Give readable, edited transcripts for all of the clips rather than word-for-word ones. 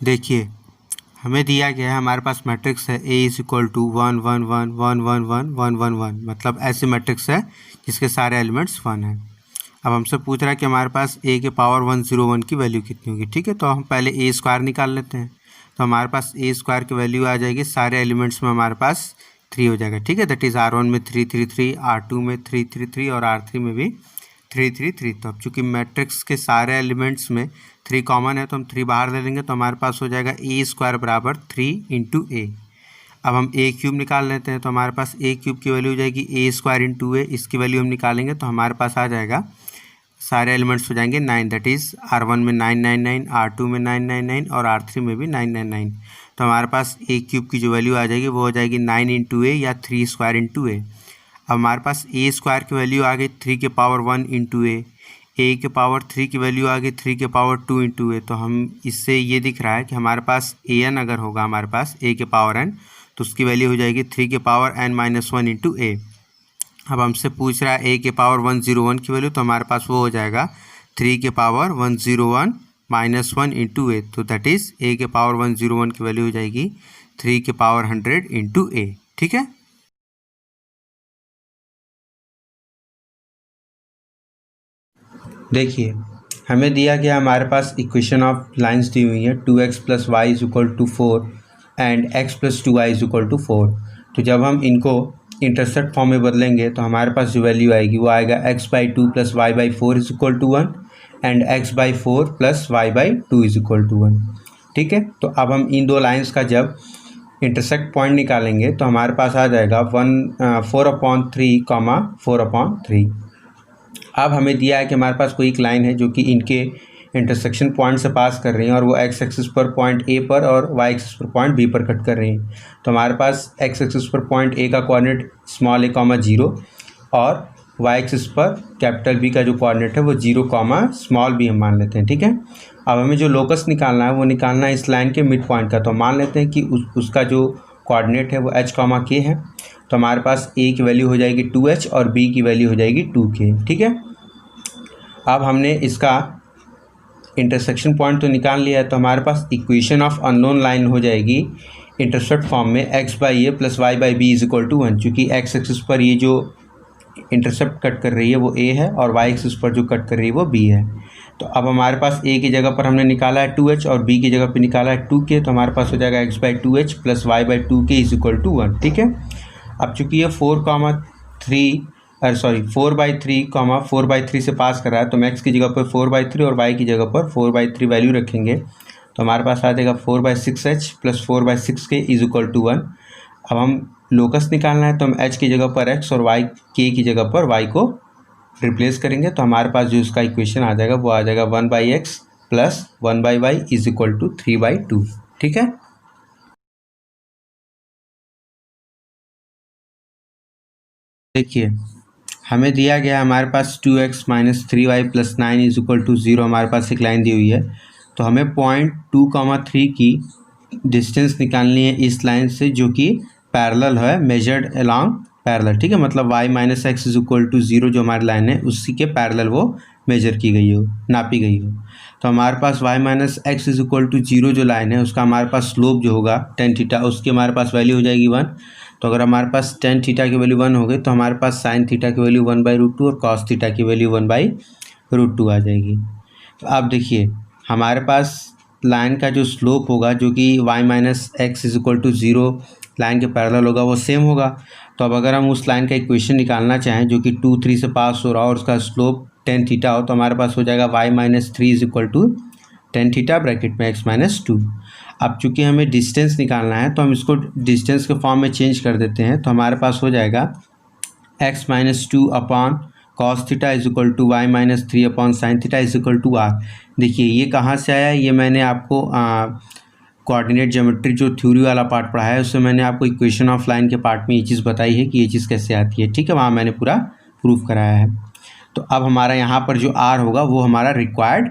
देखिए हमें दिया गया है, हमारे पास मैट्रिक्स है A इज इक्वल टू 1 1 1 1 1 1 1 1 1, मतलब ऐसे मैट्रिक्स है जिसके सारे एलिमेंट्स 1 हैं। अब हमसे पूछ रहा है कि हमारे पास A के पावर 101 की वैल्यू कितनी होगी। ठीक है, तो हम पहले A स्क्वायर निकाल लेते हैं। तो हमारे पास A स्क्वायर की वैल्यू आ जाएगी, सारे एलिमेंट्स में हमारे पास 3 हो जाएगा। ठीक है, दैट इज़ R1 में 3 3 3, R2 में 3 3 3 और R3 में भी 3 3 3। तो अब चूँकि मैट्रिक्स के सारे एलिमेंट्स में 3 कॉमन है तो हम 3 बाहर ले लेंगे, तो हमारे पास हो जाएगा A स्क्वायर बराबर 3 इंटू A। अब हम A क्यूब निकाल लेते हैं, तो हमारे पास A क्यूब की वैल्यू हो जाएगी A स्क्वायर इंटू A। इसकी वैल्यू हम निकालेंगे तो हमारे पास आ जाएगा, सारे एलिमेंट्स हो जाएंगे 9, दैट इज़ R1 में 999, R2 में 999 और R3 में भी 999। तो हमारे पास A क्यूब की जो वैल्यू आ जाएगी वो हो जाएगी 9 इंटू A या 3 स्क्वायर इंटू A। अब हमारे पास A स्क्वायर की वैल्यू आ गई 3 के पावर 1 इंटू A के पावर 3 की वैल्यू आ गई 3 के पावर 2 इंटू A। तो हम इससे ये दिख रहा है कि हमारे पास AN अगर होगा हमारे पास A के पावर n, तो उसकी वैल्यू हो जाएगी 3 के पावर n-1 इंटू A। अब हमसे पूछ रहा है A के पावर 101 की वैल्यू, तो हमारे पास वो हो जाएगा 3 के पावर 101 -1 इंटू A। तो दैट इज़ A के पावर 101 की वैल्यू हो जाएगी 3 के पावर 100 इंटू A। ठीक है, देखिए हमें दिया गया, हमारे पास इक्वेशन ऑफ लाइंस दी हुई है 2x + y = 4 and x + 2y = 4। तो जब हम इनको इंटरसेप्ट फॉर्म में बदलेंगे तो हमारे पास जो वैल्यू आएगी वो आएगा x/2 + y/4 = 1 and x/4 + y/2 = 1। ठीक है, तो अब हम इन दो लाइंस का जब इंटरसेक्ट पॉइंट निकालेंगे तो हमारे पास आ जाएगा 4/3, 4/3। अब हमें दिया है कि हमारे पास कोई एक लाइन है जो कि इनके इंटरसेक्शन पॉइंट से पास कर रही है और वो एक्स एक्सिस पर पॉइंट ए पर और वाई एक्सिस पर पॉइंट बी पर कट कर रही है। तो हमारे पास एक्स एक्सिस पर पॉइंट ए का कोऑर्डिनेट a, 0 और वाई एक्सिस पर कैपिटल बी का जो कोऑर्डिनेट है वो 0, b हम मान लेते हैं। ठीक है, अब हमें जो लोकस निकालना है वो निकालना है इस लाइन के मिड पॉइंट का। तो मान लेते हैं कि उसका जो कोऑर्डिनेट है वो h, k है। तो हमारे पास a की वैल्यू हो जाएगी 2h और b की वैल्यू हो जाएगी 2k। ठीक है, अब हमने इसका इंटरसेक्शन पॉइंट तो निकाल लिया है, तो हमारे पास इक्वेशन ऑफ अननोन लाइन हो जाएगी इंटरसेप्ट फॉर्म में x/a + y/b = 1। चूँकि x एक्सिस पर ये जो इंटरसेप्ट कट कर रही है वो a है और y एक्सिस पर जो कट कर रही है वो b है। तो अब हमारे पास a की जगह पर हमने निकाला है 2h और b की जगह पर निकाला है 2k। तो हमारे पास हो जाएगा x/2h + y/2k = 1। ठीक है, अब चूँकि ये 4/3, 4/3 से पास कर रहा है तो हम x की जगह पर 4/3 और y की जगह पर 4/3 वैल्यू रखेंगे। तो हमारे पास आ जाएगा 4/6h + 4/6k = 1। अब हम लोकस निकालना है तो हम h की जगह पर x और y, k की जगह पर y को रिप्लेस करेंगे। तो हमारे पास जो इसका इक्वेशन आ जाएगा वो आ जाएगा 1/x + 1/y = 3/2। ठीक है, देखिए हमें दिया गया है, हमारे पास 2x - 3y + 9 = 0। हमारे पास एक लाइन दी हुई है, तो हमें पॉइंट 2, 3 की डिस्टेंस निकालनी है इस लाइन से जो कि पैरेलल है, मेजर्ड अलोंग पैरेलल। ठीक है, मतलब y - x = 0 जो हमारी लाइन है उसी के पैरेलल वो मेजर की गई हो, नापी गई हो। तो हमारे पास y - x = 0 जो लाइन है उसका हमारे पास स्लोप जो होगा tan थीटा, उसकी हमारे पास वैल्यू हो जाएगी 1। तो अगर हमारे पास tan थीटा की वैल्यू 1 हो गई तो हमारे पास sin थीटा की वैल्यू 1/√2 और cos थीटा की वैल्यू 1/√2 आ जाएगी। तो आप देखिए हमारे पास लाइन का जो स्लोप होगा जो कि y - x = 0 लाइन के पैरेलल होगा वो सेम होगा। तो अब अगर हम उस लाइन का इक्वेशन निकालना चाहें जो कि 2, 3 से पास हो रहा हो और उसका स्लोप tan थीटा हो, तो हमारे पास हो जाएगा y - 3 = tan थीटा ब्रैकेट में x - 2। अब चूँकि हमें डिस्टेंस निकालना है तो हम इसको डिस्टेंस के फॉर्म में चेंज कर देते हैं। तो हमारे पास हो जाएगा x - 2 upon cos theta = y - 3 upon sin theta = r। देखिए ये कहाँ से आया, ये मैंने आपको कोऑर्डिनेट ज्योमेट्री जो थ्योरी वाला पार्ट पढ़ा है उससे मैंने आपको इक्वेशन ऑफ लाइन के पार्ट में ये चीज़ बताई है कि ये चीज़ कैसे आती है। ठीक है, वहाँ मैंने पूरा प्रूफ कराया है। तो अब हमारा यहाँ पर जो r होगा वो हमारा रिक्वायर्ड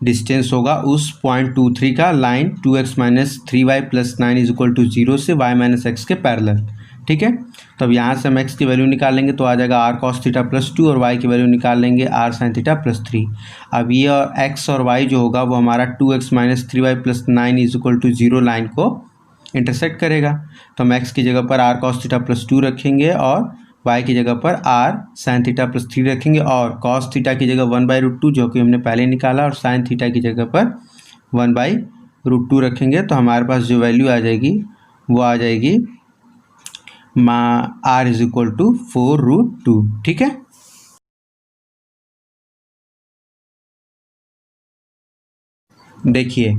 डिस्टेंस होगा उस पॉइंट 2, 3 का लाइन 2x - 3y + 9 = 0 से y - x के पैरेलल। ठीक है। तो अब यहाँ से हम x की वैल्यू निकालेंगे तो आ जाएगा r cos थीटा प्लस 2 और y की वैल्यू निकाल लेंगे r sin थीटा प्लस 3। अब ये और x और y जो होगा वो हमारा 2x minus 3y plus 9 is equal to 0 line को इंटरसेक्ट करेगा। तो हम x की जगह पर r cos थीटा प्लस 2 रखेंगे और y की जगह पर r sin थीटा प्लस 3 रखेंगे और cos थीटा की जगह 1/√2 जो कि हमने पहले निकाला और sin थीटा की जगह पर 1/√2 रखेंगे। तो हमारे पास जो वैल्यू आ जाएगी वो आ जाएगी r इज इक्वल टू 4√2। ठीक है। देखिए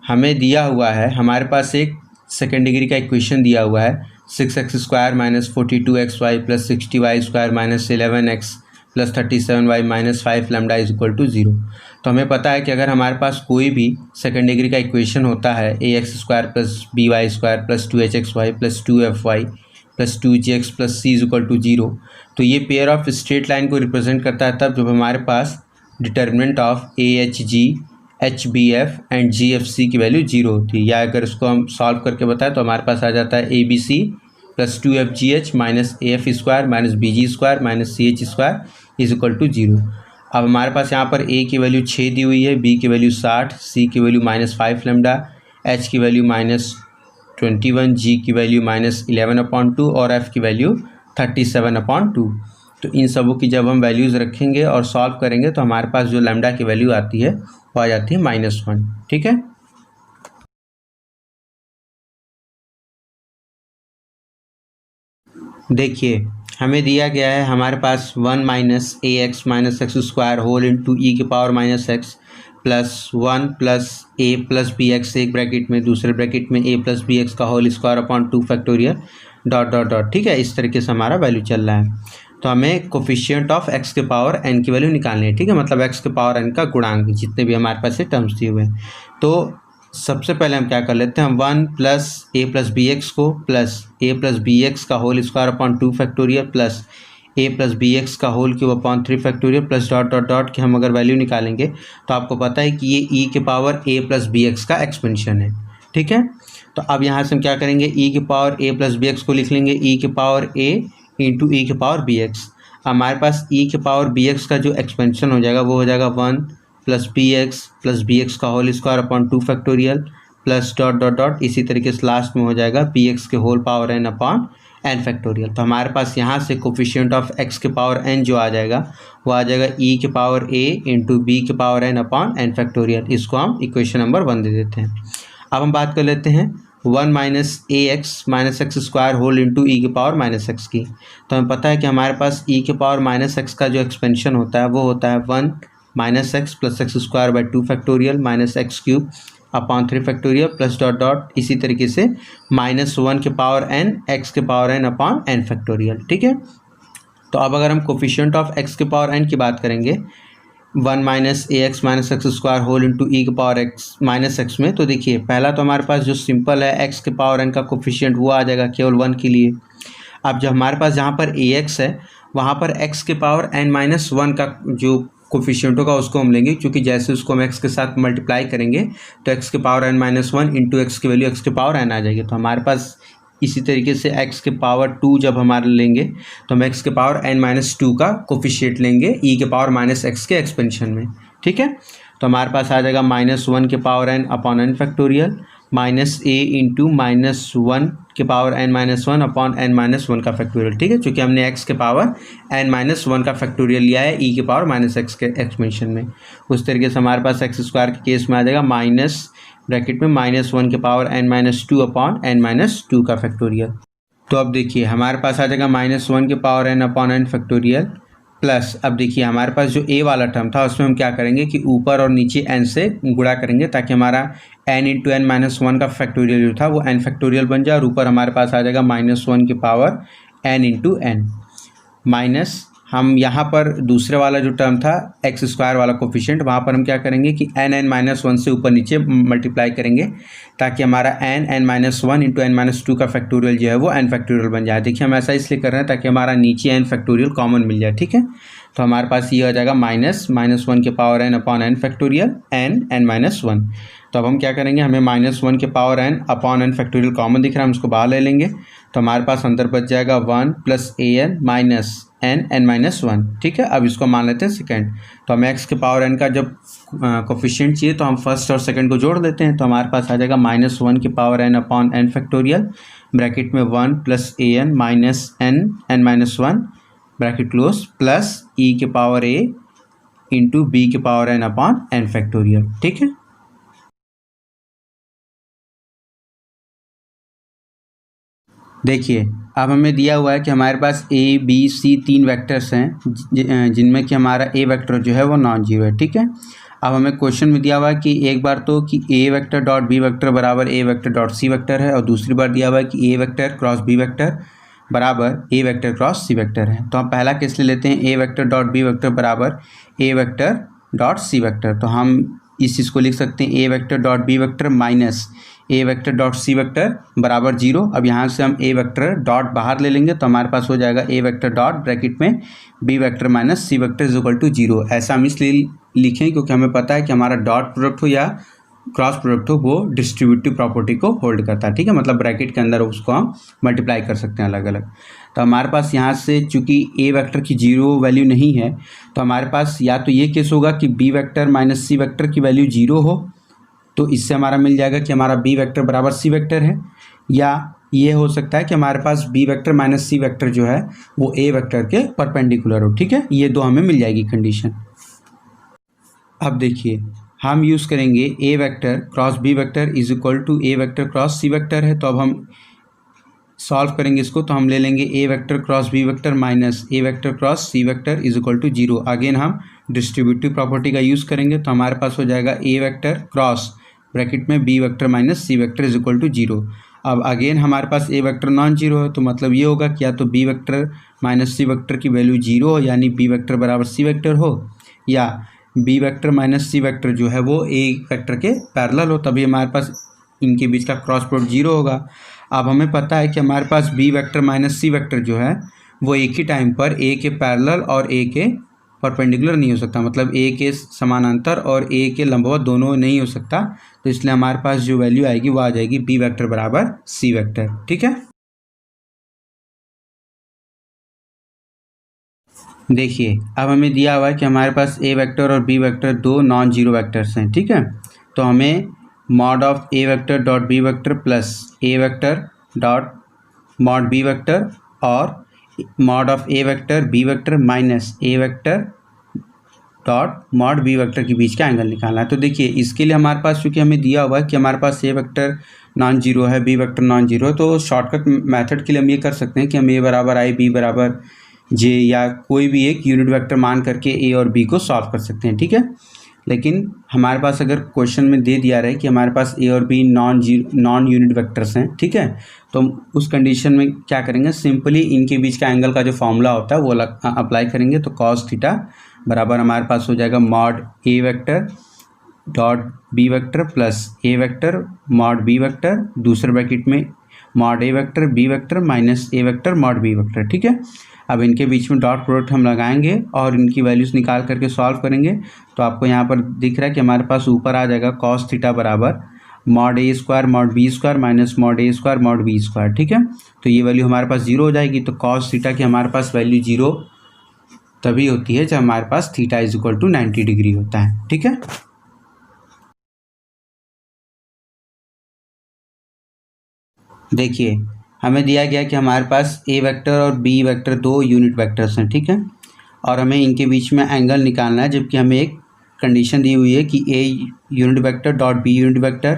हमें दिया हुआ है, हमारे पास एक सेकेंड डिग्री का इक्वेशन दिया हुआ है 6x² minus 42xy plus 60y² minus 11x plus 37y minus 5 lambda is equal to 0। तो हमें पता है कि अगर हमारे पास कोई भी सेकेंड डिग्री का इक्वेशन होता है ax² plus by² plus 2hxy plus 2fy plus 2gx plus c is equal to 0, तो ये पेयर ऑफ स्ट्रेट लाइन को रिप्रेजेंट करता है तब जब हमारे पास determinant of ahg HBF and GFC की वैल्यू 0 होती है। या अगर इसको हम सॉल्व करके बताएं तो हमारे पास आ जाता है ABC plus 2FGH minus AF² minus BG² minus CH² is equal to 0। अब हमारे पास यहाँ पर A की वैल्यू 6 दी हुई है, B की वैल्यू 60, C की वैल्यू माइनस 5 लैम्डा, H की वैल्यू माइनस 21, G की वैल्यू माइनस 11/2 और F की वैल्यू 37/2। तो इन सबों की जब हम वैल्यूज़ रखेंगे और सॉल्व करेंगे तो हमारे पास जो लैम्डा की वैल्यू आती है वो आ जाती है -1। ठीक है। देखिए हमें दिया गया है हमारे पास 1 minus ax minus x² whole into e के power minus x plus 1 plus a plus b x, एक ब्रैकेट में, दूसरे ब्रैकेट में a प्लस बी एक्स का whole square upon 2 factorial dot dot dot. ठीक है, इस तरीके से हमारा वैल्यू चल रहा है। तो हमें कोफिशिएंट ऑफ x के पावर n की वैल्यू निकालनी है। ठीक है, मतलब x के पावर n का गुणांक जितने भी हमारे पास ये टर्म्स दिए हुए हैं। तो सबसे पहले हम क्या कर लेते हैं, हम 1 plus a plus b x को plus a plus b x का whole square upon 2 factorial plus a plus b x का whole cube upon 3 factorial plus dot dot dot की हम अगर वैल्यू निकालेंगे तो आपको पता है कि ये e के power a plus b x का एक्सपेंशन है। ठीक है, तो अब यहाँ से हम क्या करेंगे, e के power a plus b x को लिख लेंगे e के पावर a इंटू ई के पावर बी एक्स। हमारे पास ई के पावर बी एक्स का जो एक्सपेंशन हो जाएगा वो हो जाएगा 1 प्लस बी एक्स का whole square upon 2 factorial plus dot dot dot, इसी तरीके से लास्ट में हो जाएगा बी एक्स के whole power n upon n factorial. तो हमारे पास यहाँ से कोफिशिएंट ऑफ x के पावर n जो आ जाएगा वो आ जाएगा e के पावर a इंटू बी के power n upon n factorial. इसको हम इक्वेशन नंबर 1 दे देते हैं। अब हम बात कर लेते हैं 1 minus ax minus x² whole into e के पावर माइनस एक्स की। तो हमें पता है कि हमारे पास e के पावर माइनस एक्स का जो एक्सपेंशन होता है वो होता है 1 minus x plus x² by 2 factorial minus x³ upon 3 factorial plus dot dot, इसी तरीके से -1 के पावर n x के power n upon n factorial. ठीक है, तो अब अगर हम कोफिशिएंट ऑफ x के पावर n की बात करेंगे 1 minus ax minus x² whole into e के पावर x माइनस एक्स में, तो देखिए पहला तो हमारे पास जो सिंपल है x के पावर n का कोफिशिएंट वो आ जाएगा केवल 1 के लिए। अब जो हमारे पास जहाँ पर ax है वहाँ पर x के पावर n माइनस 1 का जो कोफिशिएंट होगा उसको हम लेंगे, क्योंकि जैसे उसको हम x के साथ मल्टीप्लाई करेंगे तो x के power n minus 1 into x की वैल्यू x के पावर n आ जाएगी। तो हमारे पास इसी तरीके से x के पावर 2 जब हमारे लेंगे तो हम x के पावर n माइनस 2 का कोफिशिएंट लेंगे e के पावर माइनस एक्स के एक्सपेंशन में। ठीक है, तो हमारे पास आ जाएगा -1 के power n upon n factorial minus a into -1 के power n minus 1 upon n minus 1 का फैक्टोरियल। ठीक है, चूँकि हमने x के पावर n माइनस 1 का फैक्टोरियल लिया है e के पावर माइनस एक्स के एक्सपेंशन में। उस तरीके से हमारे पास x² के केस में आ जाएगा माइनस ब्रैकेट में -1 के power n minus 2 upon n minus 2 का फैक्टोरियल। तो अब देखिए हमारे पास आ जाएगा -1 के power n upon n factorial plus, अब देखिए हमारे पास जो a वाला टर्म था उसमें हम क्या करेंगे कि ऊपर और नीचे n से गुणा करेंगे ताकि हमारा n इंटू n माइनस 1 का फैक्टोरियल जो था वो n फैक्टोरियल बन जाए और ऊपर हमारे पास आ जाएगा -1 के power n into n minus, हम यहाँ पर दूसरे वाला जो टर्म था x² वाला कोफिशिएंट वहाँ पर हम क्या करेंगे कि n माइनस 1 से ऊपर नीचे मल्टीप्लाई करेंगे ताकि हमारा n minus 1 into n minus 2 का फैक्टोरियल जो है वो n फैक्टोरियल बन जाए। देखिए हम ऐसा इसलिए कर रहे हैं ताकि हमारा नीचे n फैक्टोरियल कॉमन मिल जाए। ठीक है, तो हमारे पास ये आ जाएगा -(-1 के power n upon n factorial n(n-1). तो अब हम क्या करेंगे, हमें -(1 के power n upon n factorial common दिख रहा है, हम उसको बाहर ले लेंगे। तो हमारे पास अंदर बच जाएगा 1 + an माइनस n(n-1). ठीक है, अब इसको मान लेते हैं सेकेंड। तो हमें x के पावर n का जब कोफिशिएंट चाहिए तो हम फर्स्ट और सेकंड को जोड़ देते हैं। तो हमारे पास आ जाएगा -(1 के power n upon n factorial bracket में 1 + an minus n(n-1) bracket close plus e के पावर a इंटू b के power n upon n factorial. ठीक है, देखिए अब हमें दिया हुआ है कि हमारे पास a b c 3 वेक्टर्स हैं जिनमें कि हमारा a वेक्टर जो है वो नॉन जीरो है। ठीक है, अब हमें क्वेश्चन में दिया हुआ है कि एक बार तो कि a vector dot b vector बराबर a vector dot c vector है, और दूसरी बार दिया हुआ है कि a vector cross b vector बराबर a vector cross c vector है। तो हम पहला केस ले लेते हैं, a vector dot b vector बराबर a vector dot c vector. तो हम इस चीज़ को लिख सकते हैं a vector dot b vector minus a vector dot c vector बराबर 0। अब यहाँ से हम a वेक्टर डॉट बाहर ले लेंगे तो हमारे पास हो जाएगा a वेक्टर डॉट ब्रैकेट में b vector minus c vector is equal to 0। ऐसा हम इसलिए लिखें क्योंकि हमें पता है कि हमारा डॉट प्रोडक्ट हो या क्रॉस प्रोडक्ट हो वो डिस्ट्रीब्यूटिव प्रॉपर्टी को होल्ड करता है। ठीक है, मतलब ब्रैकेट के अंदर उसको हम मल्टीप्लाई कर सकते हैं अलग अलग। तो हमारे पास यहाँ से चूंकि a वेक्टर की 0 वैल्यू नहीं है तो हमारे पास या तो ये केस होगा कि b vector minus c vector की वैल्यू 0 हो, तो इससे हमारा मिल जाएगा कि हमारा b वेक्टर बराबर c वेक्टर है, या ये हो सकता है कि हमारे पास b vector minus c vector जो है वो a वेक्टर के परपेंडिकुलर हो। ठीक है, ये दो हमें मिल जाएगी कंडीशन। अब देखिए हम यूज़ करेंगे a vector cross b vector is equal to a vector cross c vector है। तो अब हम सॉल्व करेंगे इसको, तो हम ले लेंगे a vector cross b vector minus a vector cross c vector is equal to 0। Again हम डिस्ट्रीब्यूटिव प्रॉपर्टी का यूज़ करेंगे तो हमारे पास हो जाएगा a वेक्टर क्रॉस ब्रैकेट में b vector minus c vector is equal to 0। अब अगेन हमारे पास a वेक्टर नॉन जीरो है, तो मतलब ये होगा कि या तो b vector minus c vector की वैल्यू 0 हो यानी b वेक्टर बराबर c वेक्टर हो, या b vector minus c vector जो है वो a वेक्टर के पैरेलल हो, तभी हमारे पास इनके बीच का क्रॉस प्रोडक्ट 0 होगा। अब हमें पता है कि हमारे पास b vector minus c vector जो है वो एक ही टाइम पर a के पैरेलल और a के परपेंडिकुलर नहीं हो सकता, मतलब a के समानांतर और a के लंबवत दोनों नहीं हो सकता। तो इसलिए हमारे पास जो वैल्यू आएगी वो आ जाएगी b वेक्टर बराबर c वेक्टर। ठीक है, देखिए अब हमें दिया हुआ है कि हमारे पास a वेक्टर और b वेक्टर दो नॉन जीरो वेक्टर्स हैं। ठीक है, तो हमें mod of a vector dot b vector plus a vector dot mod b vector और mod of a vector b vector minus a vector dot mod b vector के बीच का एंगल निकालना है। तो देखिए इसके लिए हमारे पास चूँकि हमें दिया हुआ है कि हमारे पास a वेक्टर नॉन जीरो है, b वेक्टर नॉन जीरो, तो शॉर्टकट मेथड के लिए हम ये कर सकते हैं कि हम a बराबर i b बराबर j या कोई भी एक यूनिट वेक्टर मान करके a और b को सॉल्व कर सकते हैं। ठीक है, लेकिन हमारे पास अगर क्वेश्चन में दे दिया रहे कि हमारे पास a और b नॉन यूनिट वेक्टर्स हैं, ठीक है, तो उस कंडीशन में क्या करेंगे, सिंपली इनके बीच का एंगल का जो फॉर्मूला होता है वो अप्लाई करेंगे। तो cos थीटा बराबर हमारे पास हो जाएगा mod a vector dot b vector plus a vector mod b vector दूसरे ब्रैकेट में mod a vector b vector minus a vector mod b vector. ठीक है, अब इनके बीच में डॉट प्रोडक्ट हम लगाएंगे और इनकी वैल्यूज़ निकाल करके सॉल्व करेंगे। तो आपको यहाँ पर दिख रहा है कि हमारे पास ऊपर आ जाएगा cos थीटा बराबर mod a square mod b square minus mod a square mod b square. ठीक है, तो ये वैल्यू हमारे पास 0 हो जाएगी। तो cos थीटा की हमारे पास वैल्यू 0 तभी होती है जब हमारे पास theta is equal to 90 degree होता है। ठीक है, देखिए हमें दिया गया कि हमारे पास a वेक्टर और b वेक्टर दो यूनिट वेक्टर्स हैं। ठीक है, और हमें इनके बीच में एंगल निकालना है, जबकि हमें एक कंडीशन दी हुई है कि a unit vector dot b unit vector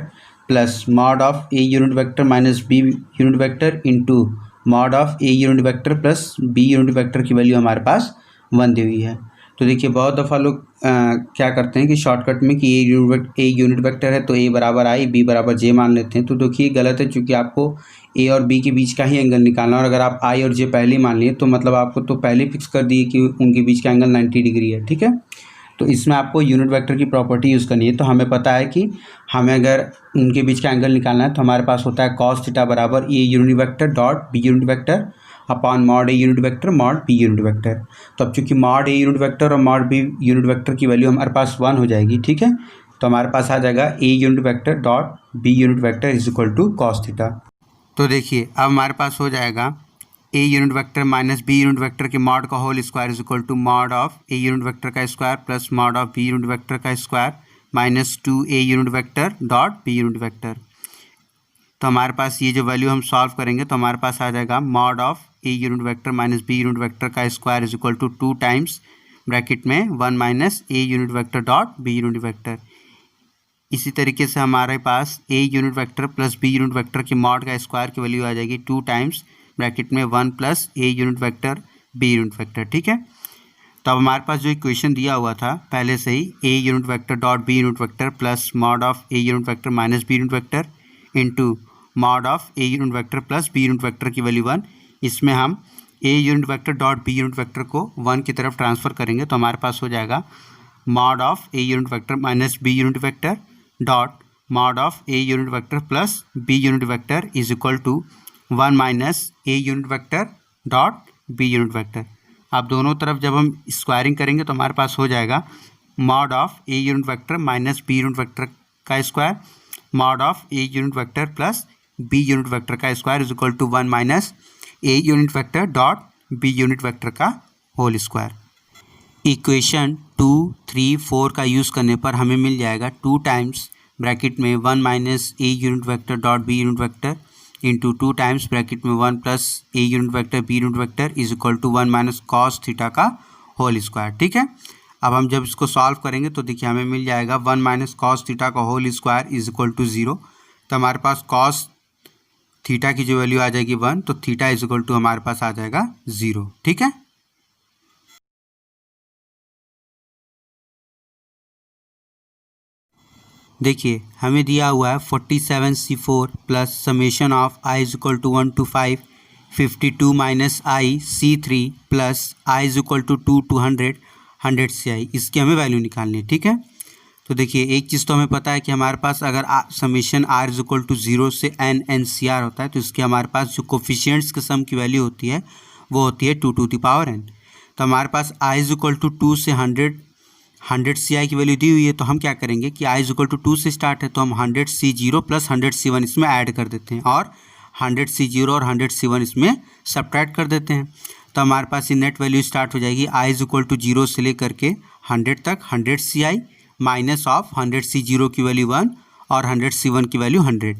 plus mod of a unit vector minus b unit vector into mod of a unit vector plus b unit vector की वैल्यू हमारे पास 1 दी हुई है। तो देखिए बहुत दफ़ा लोग क्या करते हैं कि शॉर्टकट में कि a यूनिट वेक्टर है तो a बराबर i b बराबर j मान लेते हैं। तो देखिए गलत है, चूँकि आपको a और b के बीच का ही एंगल निकालना, और अगर आप i और j पहले ही मान लिए तो मतलब आपको तो पहले फिक्स कर दिए कि उनके बीच का एंगल 90 डिग्री है। ठीक है, तो इसमें आपको यूनिट वेक्टर की प्रॉपर्टी यूज़ करनी है। तो हमें पता है कि हमें अगर उनके बीच का एंगल निकालना है तो हमारे पास होता है cos थीटा बराबर a unit vector dot b unit vector upon mod A unit vector mod B unit vector. तो अब चूंकि मॉड ए यूनिट वेक्टर और मॉड बी यूनिट वेक्टर की वैल्यू हमारे पास 1 हो जाएगी, ठीक है। तो हमारे पास आ जाएगा a unit vector dot B unit vector is equal to cos theta. तो देखिए अब हमारे पास हो जाएगा a unit vector minus B unit vector के मॉड का whole square is equal to mod of A unit vector का square plus mod of b unit vector का square minus 2 a unit vector dot B unit vector. तो हमारे पास ये जो value हम solve करेंगे तो हमारे पास आ जाएगा mod of A unit vector minus B unit vector का square is equal to 2 times bracket में 1 माइनस ए unit vector dot B unit vector. इसी तरीके से हमारे पास a unit vector plus B unit vector की मॉड का स्क्वायर की वैल्यू आ जाएगी 2 टाइम्स ब्रैकेट में 1 plus a unit vector b unit vector, ठीक है। तो अब हमारे पास जो इक्वेशन दिया हुआ था पहले से ही a unit vector dot B unit vector plus mod of A unit vector minus B unit vector into mod of A unit vector plus B unit vector की वैल्यू 1, इसमें हम a unit vector dot B unit vector को 1 की तरफ transfer करेंगे तो हमारे पास हो जाएगा mod of A unit vector minus B unit vector dot mod of A unit vector plus B unit vector is equal to 1 minus A unit vector dot B unit vector. अब दोनों तरफ जब हम स्क्वायरिंग करेंगे तो हमारे पास हो जाएगा mod of A unit vector minus B unit vector का square mod of A unit vector plus B unit vector का square is equal to 1 minus A unit vector dot B unit vector का whole square. Equation 2, 3, 4 का use करने पर हमें मिल जाएगा 2 times bracket में 1 माइनस ए unit vector dot B unit vector into 2 times bracket में 1 plus a unit vector b unit vector is equal to 1 minus cos theta का होल स्क्वायर, ठीक है। अब हम जब इसको सॉल्व करेंगे तो देखिए हमें मिल जाएगा 1 माइनस कॉस थीटा का whole square is equal to 0। तो हमारे पास कॉस थीटा की जो वैल्यू आ जाएगी 1, तो थीटा इज इक्वल टू हमारे पास आ जाएगा 0, ठीक है। देखिए हमें दिया हुआ है 47C4 plus summation of i is equal to 1 to 5 52 minus i C3 plus i is equal to 2 to 100 100 CI, इसकी हमें वैल्यू निकालनी है, ठीक है। तो देखिए एक चीज़ तो हमें पता है कि हमारे पास अगर summation r is equal to 0 से एन सी आर होता है तो इसके हमारे पास जो कोफिशिएंट्स के सम की वैल्यू होती है वो होती है 2 to the power n। तो हमारे पास आई इज इक्वल टू 2 से 100 CI की वैल्यू दी हुई है, तो हम क्या करेंगे कि आई इज इक्वल टू 2 से स्टार्ट है तो हम 100 C0 प्लस 100 C1 इसमें ऐड कर देते हैं और 100 C0 और 100 C1 इसमें सब्ट्रैक्ट कर देते हैं। तो हमारे पास ये नेट वैल्यू स्टार्ट हो जाएगी आई इज इक्वल टू 0 से लेकर के 100 तक 100 CI माइनस ऑफ 100 C0 की वैल्यू 1 और 100 C1 की वैल्यू 100।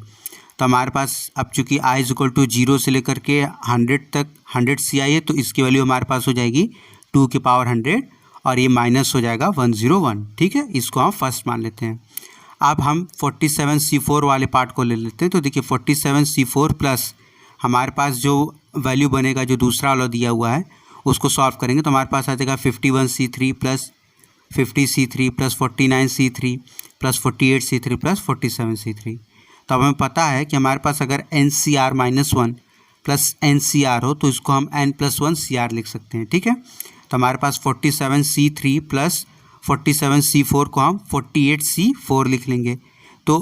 तो हमारे पास अब चूंकि आई इज इक्वल टू 0 से लेकर के 100 तक 100 CI है तो इसकी वैल्यू हमारे पास हो जाएगी 2 की पावर 100 और ये माइनस हो जाएगा 101, ठीक है। इसको हम फर्स्ट मान लेते हैं। अब हम 47C4 वाले पार्ट को ले लेते हैं। तो देखिए 47C4 प्लस हमारे पास जो वैल्यू बनेगा जो दूसरा वाला दिया हुआ है उसको सॉल्व करेंगे तो हमारे पास आ जाएगा 51C3 plus 50C3 plus 49C3 plus 48C3 plus 47C3। तो अब हमें पता है कि हमारे पास अगर NCR -1 प्लस NCR हो तो इसको हम N+1 CR लिख सकते हैं, ठीक है। तो हमारे पास 47C3 प्लस 47C4 को हम 48C4 लिख लेंगे। तो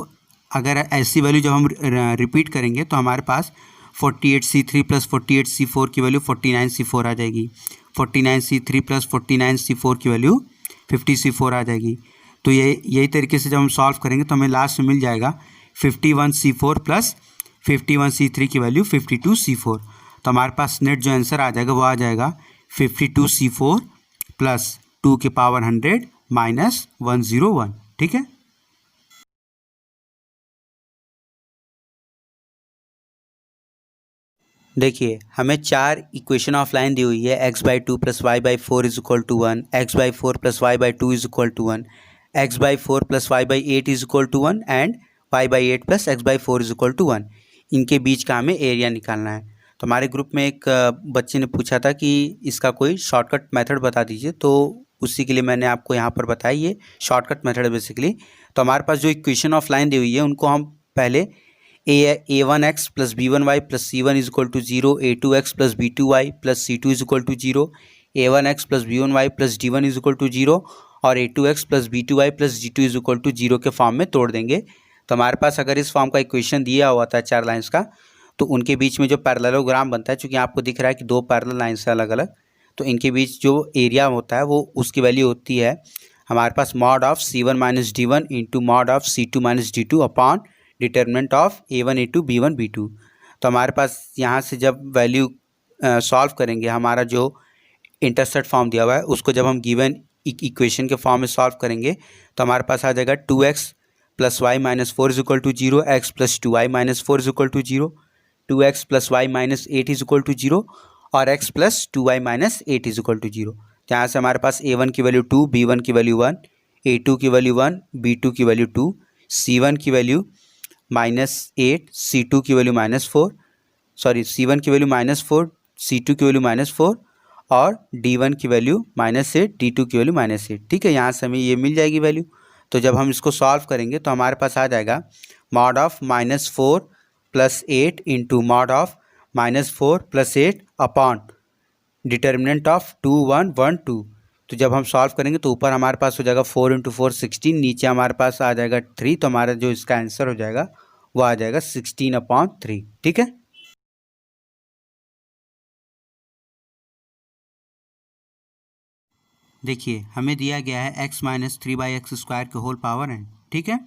अगर ऐसी वैल्यू जब हम रिपीट करेंगे तो हमारे पास 48C3 प्लस 48C4 की वैल्यू 49C4 आ जाएगी। 49C3 प्लस 49C4 की वैल्यू 50C4 आ जाएगी। तो यही तरीके से जब हम सॉल्व करेंगे तो हमें लास्ट में मिल जाएगा 51C4 प्लस 51C3 की वैल्यू 52C4। तो हमारे पास नेट जो आंसर आ जाएगा वो आ जाएगा 52C4 प्लस 2 की पावर 100 माइनस 101, ठीक है। देखिए हमें 4 इक्वेशन ऑफ लाइन दी हुई है x/2 plus y/4 is equal to 1, x/4 plus y/2 is equal to 1, x/4 plus y/8 is equal to 1 and y/8 plus x/4 is equal to 1। इनके बीच का हमें एरिया निकालना है। तो हमारे ग्रुप में एक बच्चे ने पूछा था कि इसका कोई शॉर्टकट मेथड बता दीजिए, तो उसी के लिए मैंने आपको यहाँ पर बताया ये शॉर्टकट मेथड है बेसिकली। तो हमारे पास जो इक्वेशन ऑफ लाइन दी हुई है उनको हम पहले a1x plus b1y plus c1 is equal to 0, a2x plus b2y plus c2 is equal to 0, a1x plus b1y plus d1 is equal to 0 और a2x plus b2y plus d2 is equal to 0 के form में तोड़ देंगे। तो हमारे पास अगर इस फॉर्म का इक्वेशन दिया हुआ था 4 लाइन्स का तो उनके बीच में जो पैरेललोग्राम बनता है, चूँकि आपको दिख रहा है कि दो पैरेलल लाइन्स है अलग अलग, तो इनके बीच जो एरिया होता है वो उसकी वैल्यू होती है हमारे पास mod of C1 minus D1 into mod of C2 minus D2 upon determinant of A1 A2 B1 B2। तो हमारे पास यहाँ से जब वैल्यू सॉल्व करेंगे, हमारा जो इंटरसेप्ट फॉर्म दिया हुआ है उसको जब हम गिवन इक्वेशन के फॉर्म में सॉल्व करेंगे तो हमारे पास आ जाएगा 2x plus y minus 4 is equal to 0, x plus 2y minus 4 is equal to 0, 2x plus y minus 8 is equal to 0 और x plus 2y minus 8 is equal to 0। यहाँ से हमारे पास A1 की वैल्यू 2, B1 की value 1, A2 की value 1, B2 की value 2, C1 की value -8, C2 की वैल्यू C1 की वैल्यू -4, C2 की वैल्यू -4 और D1 की वैल्यू -8, D2 की वैल्यू -8। ठीक है, यहाँ से हमें ये मिल जाएगी वैल्यू। तो जब हम इसको सॉल्व करेंगे तो हमारे पास आ जाएगा mod of -4 plus 8 into mod of -4 plus 8 upon determinant of 2 1 1 2। तो जब हम सॉल्व करेंगे तो ऊपर हमारे पास हो जाएगा 4 इंटू 4 16, नीचे हमारे पास आ जाएगा 3। तो हमारा जो इसका आंसर हो जाएगा वो आ जाएगा 16/3। ठीक है, देखिए हमें दिया गया है x माइनस 3/x² के होल पावर n। ठीक है,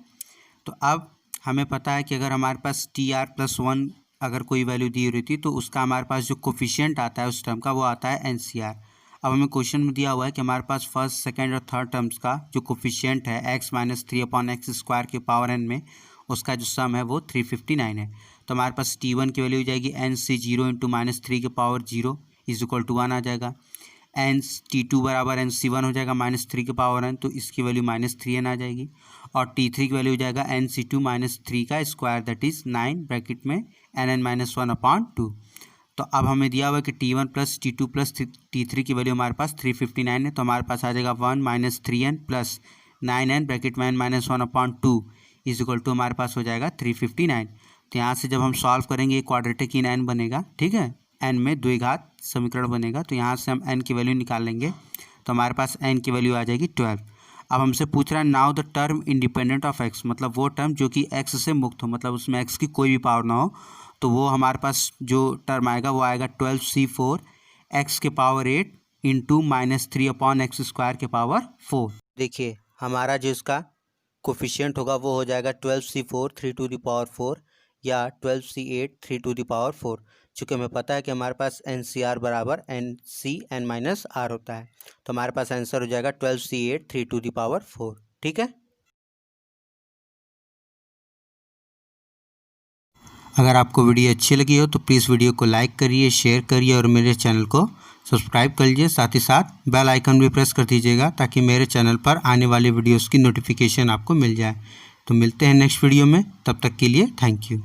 तो अब हमें पता है कि अगर हमारे पास TR+1 अगर कोई वैल्यू दी हुई थी तो उसका हमारे पास जो कोफिशिएंट आता है उस टर्म का वो आता है NCR। अब हमें क्वेश्चन में दिया हुआ है कि हमारे पास फर्स्ट सेकंड और थर्ड टर्म्स का जो कोफिशिएंट है x माइनस 3/x² के पावर n में उसका जो सम है वो 359 है। तो हमारे पास T1 की वैल्यू हो जाएगी NC0 इंटू -3 के पावर 0 इज इक्वल टू 1 आ जाएगा। T2 बराबर NC1 हो जाएगा -3 के पावर n, तो इसकी वैल्यू -3n आ जाएगी। और T3 की वैल्यू हो जाएगा NC2 -3 का स्क्वायर दैट इज़ 9 ब्रैकेट में NN-1/2। तो अब हमें दिया हुआ है कि T1 plus T2 plus T3 की वैल्यू हमारे पास 359 है। तो हमारे पास आ जाएगा 1 - 3n प्लस 9n ब्रैकेट में n-1/2 इज इक्वल टू हमारे पास हो जाएगा 359। तो यहाँ से जब हम सॉल्व करेंगे क्वाड्रेटिक इन n बनेगा। ठीक है, n में द्विघात समीकरण बनेगा। तो यहाँ से हम n की वैल्यू निकाल लेंगे तो हमारे पास n की वैल्यू आ जाएगी 12। अब हमसे पूछ रहा है now the term independent of x, मतलब वो टर्म जो कि x से मुक्त हो, मतलब उसमें x की कोई भी पावर ना हो। तो वो हमारे पास जो टर्म आएगा वो आएगा 12c4 x के पावर 8 इंटू -3/x² के पावर 4। देखिए हमारा जो इसका कोफिशिएंट होगा वो हो जाएगा 12c4 3 टू द पावर 4 या 12c8 3 टू द पावर 4। चूँकि हमें पता है कि हमारे पास NCR बराबर NC(n-R) होता है। तो हमारे पास आंसर हो जाएगा 12c8 3 टू द पावर 4। ठीक है, अगर आपको वीडियो अच्छी लगी हो तो प्लीज़ वीडियो को लाइक करिए, शेयर करिए और मेरे चैनल को सब्सक्राइब कर लीजिए। साथ ही साथ बेल आइकन भी प्रेस कर दीजिएगा ताकि मेरे चैनल पर आने वाले वीडियोस की नोटिफिकेशन आपको मिल जाए। तो मिलते हैं नेक्स्ट वीडियो में, तब तक के लिए थैंक यू।